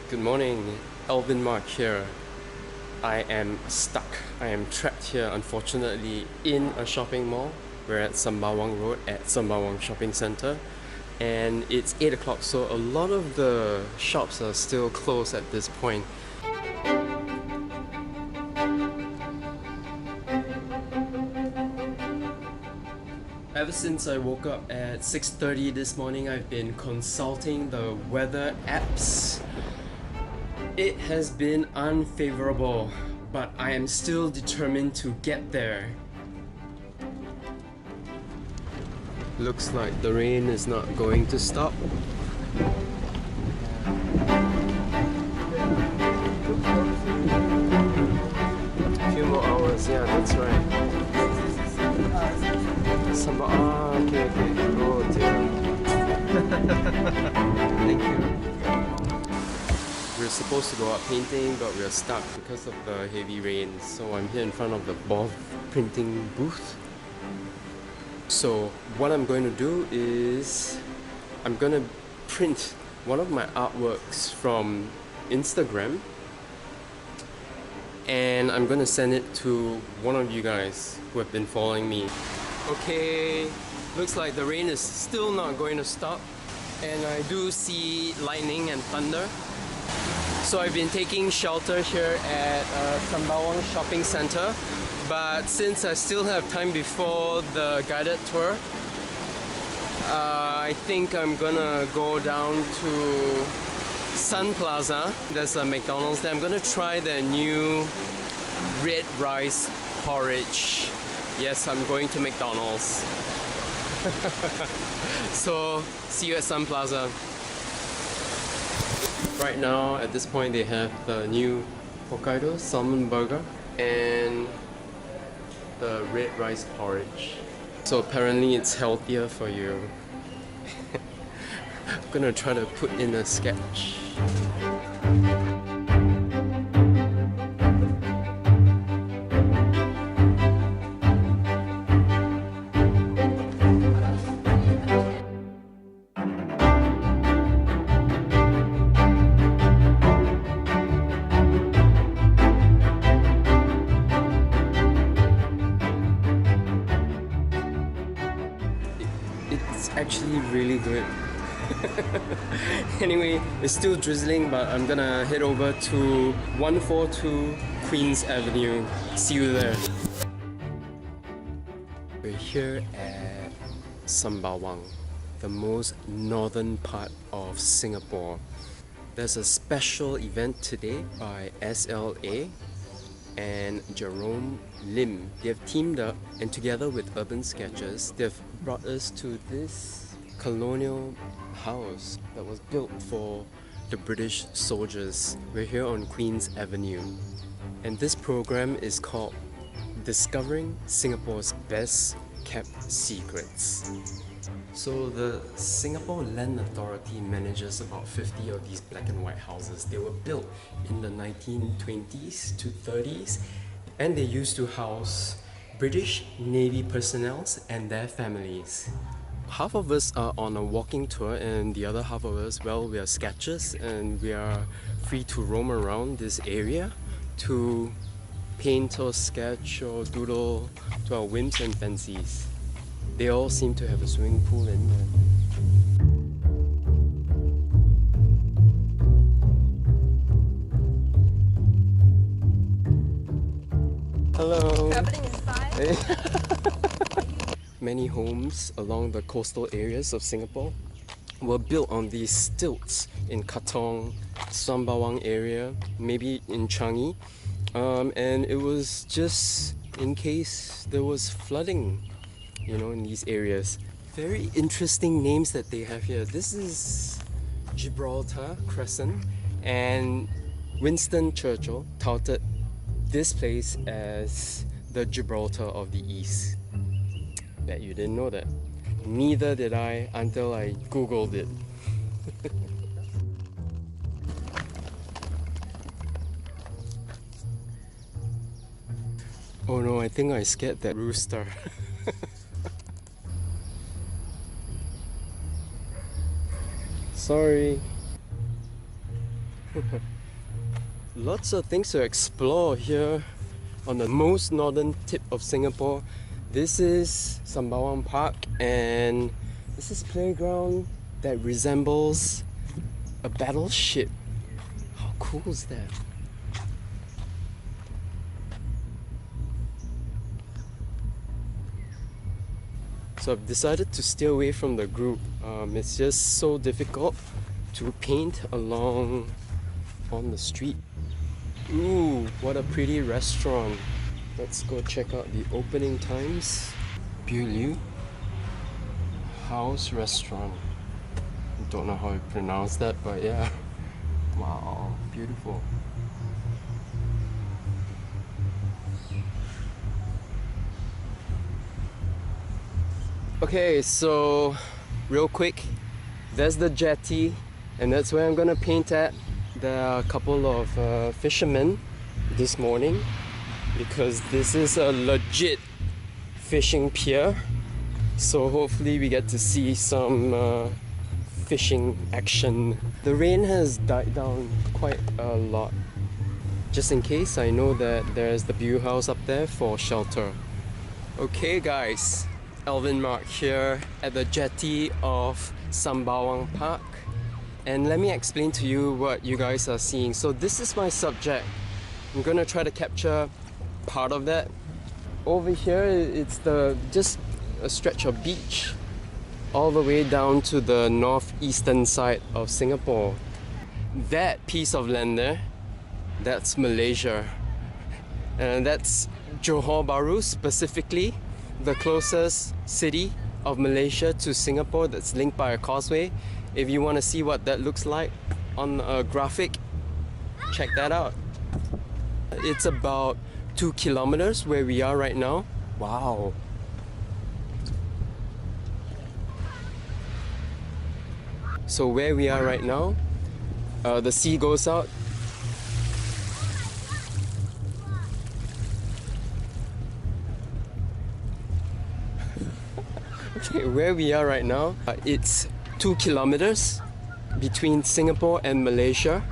Good morning, Alvin Mark here. I am stuck. I am trapped here, unfortunately, in a shopping mall. We're at Sembawang Road at Sembawang Shopping Centre, and it's 8 o'clock, so a lot of the shops are still closed at this point. Ever since I woke up at 6:30 this morning, I've been consulting the weather apps. It has been unfavorable, but I am still determined to get there. Looks like the rain is not going to stop. A few more hours, yeah, that's right. Okay. Oh dear. Thank you. We're supposed to go out painting, but we're stuck because of the heavy rain. So I'm here in front of the ball printing booth. So what I'm going to do is I'm going to print one of my artworks from Instagram, and I'm going to send it to one of you guys who have been following me. Okay, looks like the rain is still not going to stop, and I do see lightning and thunder. So I've been taking shelter here at Sembawang Shopping Centre, but since I still have time before the guided tour, I think I'm gonna go down to Sun Plaza. There's a McDonald's there. I'm gonna try their new red rice porridge. Yes, I'm going to McDonald's. So, see you at Sun Plaza. Right now, at this point, they have the new Hokkaido salmon burger and the red rice porridge. So apparently it's healthier for you. I'm gonna try to put in a sketch. It's actually really good. Anyway, it's still drizzling, but I'm gonna head over to 142 Queens Avenue. See you there. We're here at Sembawang, the most northern part of Singapore. There's a special event today by SLA and Jerome Lim. They've teamed up, and together with Urban Sketches, they've brought us to this colonial house that was built for the British soldiers. We're here on Queens Avenue, and this program is called Discovering Singapore's Best Kept Secrets. So the Singapore Land Authority manages about 50 of these black and white houses. They were built in the 1920s to 30s, and they used to house British Navy personnel and their families. Half of us are on a walking tour, and the other half of us, well, we are sketchers, and we are free to roam around this area to paint or sketch or doodle to our whims and fancies. They all seem to have a swimming pool in there. Hello. Traveling inside. Many homes along the coastal areas of Singapore were built on these stilts in Katong, Sembawang area, maybe in Changi, and it was just in case there was flooding, you know, in these areas. Very interesting names that they have here. This is Gibraltar Crescent, and Winston Churchill touted this place as the Gibraltar of the East. Bet you didn't know that. Neither did I until I googled it. Oh no, I think I scared that rooster. Sorry. Lots of things to explore here on the most northern tip of Singapore. This is Sembawang Park, and this is playground that resembles a battleship. How cool is that? So I've decided to stay away from the group. It's just so difficult to paint along on the street. Ooh, what a pretty restaurant. Let's go check out the opening times. Liu House Restaurant. Don't know how you pronounce that, but yeah. Wow, beautiful. Okay, so real quick, there's the jetty, and that's where I'm gonna paint at. There are a couple of fishermen this morning because this is a legit fishing pier. So hopefully we get to see some fishing action. The rain has died down quite a lot. Just in case, I know that there's the view house up there for shelter. Okay guys, Alvin Mark here at the jetty of Sembawang Park. And let me explain to you what you guys are seeing. So this is my subject. I'm gonna try to capture part of that. Over here, it's just a stretch of beach all the way down to the northeastern side of Singapore. That piece of land there, that's Malaysia. And that's Johor Bahru specifically, the closest city of Malaysia to Singapore that's linked by a causeway. If you want to see what that looks like on a graphic, check that out. It's about 2 kilometers where we are right now. Wow. So where we are right now, the sea goes out. Okay, where we are right now, it's 2 kilometers between Singapore and Malaysia,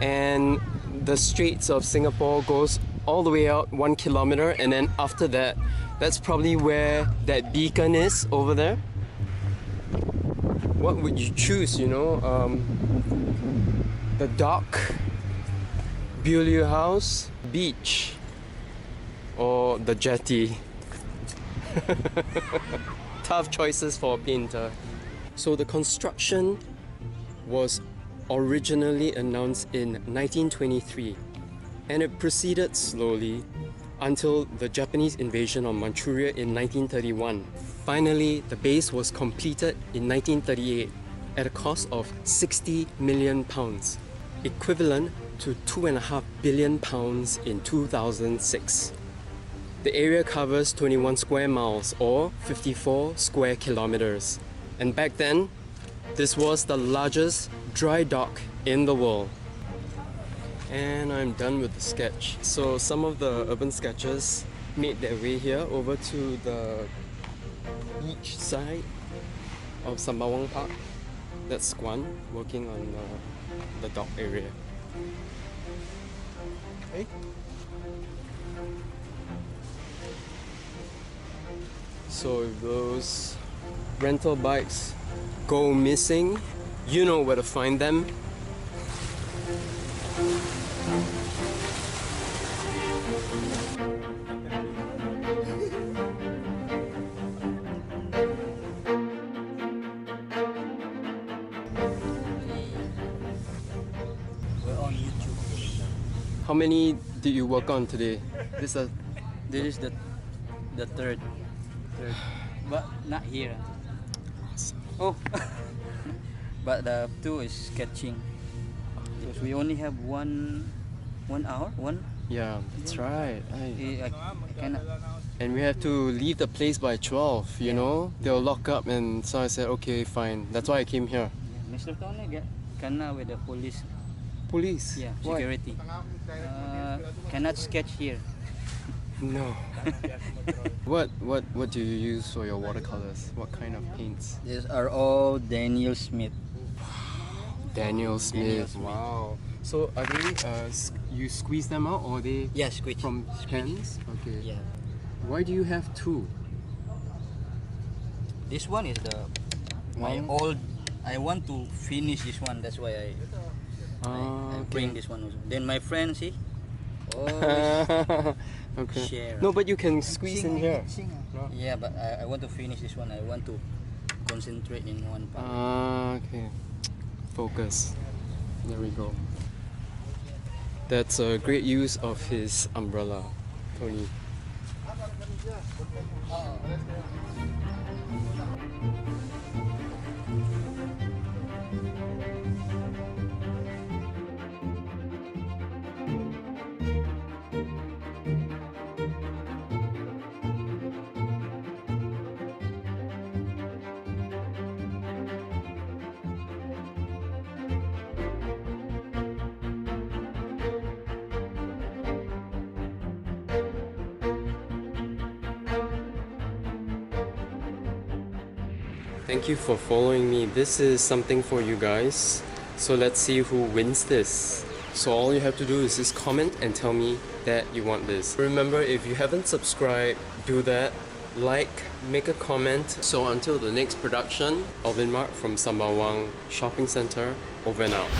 and the Straits of Singapore goes all the way out 1 kilometer, and then after that, that's probably where that beacon is over there. What would you choose, you know? The dock, Liu House, beach, or the jetty? Tough choices for a painter. So the construction was originally announced in 1923, and it proceeded slowly until the Japanese invasion of Manchuria in 1931. Finally, the base was completed in 1938 at a cost of £60 million, equivalent to £2.5 billion in 2006. The area covers 21 square miles or 54 square kilometers. And back then, this was the largest dry dock in the world. And I'm done with the sketch. So some of the urban sketches made their way here over to the beach side of Sembawang Park. That's Squan working on the dock area. Okay. So if those rental bikes go missing, you know where to find them. We're on YouTube. How many did you work on today? This is the third, but not here. Oh, but the two is sketching because we only have one hour. Yeah, that's right. I cannot. And we have to leave the place by 12, you know? They'll lock up, and so I said, okay, fine. That's why I came here. Mr. Tony cannot with the police. Police? Yeah, Why? security. Cannot sketch here. No. What do you use for your watercolors? What kind of paints? These are all Daniel Smith. Daniel Smith. Smith. Wow. So are they you squeeze them out or are they Yeah, squeeze. from cans? Okay. Yeah. Why do you have two? This one is my Oh. old. I want to finish this one. That's why I bring this one also. Then my friend, see, always Okay. share. No, but you can squeeze in here. Yeah, but I want to finish this one. I want to concentrate in one part. Okay. Focus. There we go. That's a great use of his umbrella, Tony. Thank you for following me. This is something for you guys. So let's see who wins this. So all you have to do is just comment and tell me that you want this. Remember, if you haven't subscribed, do that. Like, make a comment. So until the next production, Alvin Mark from Sembawang Shopping Center, over and out.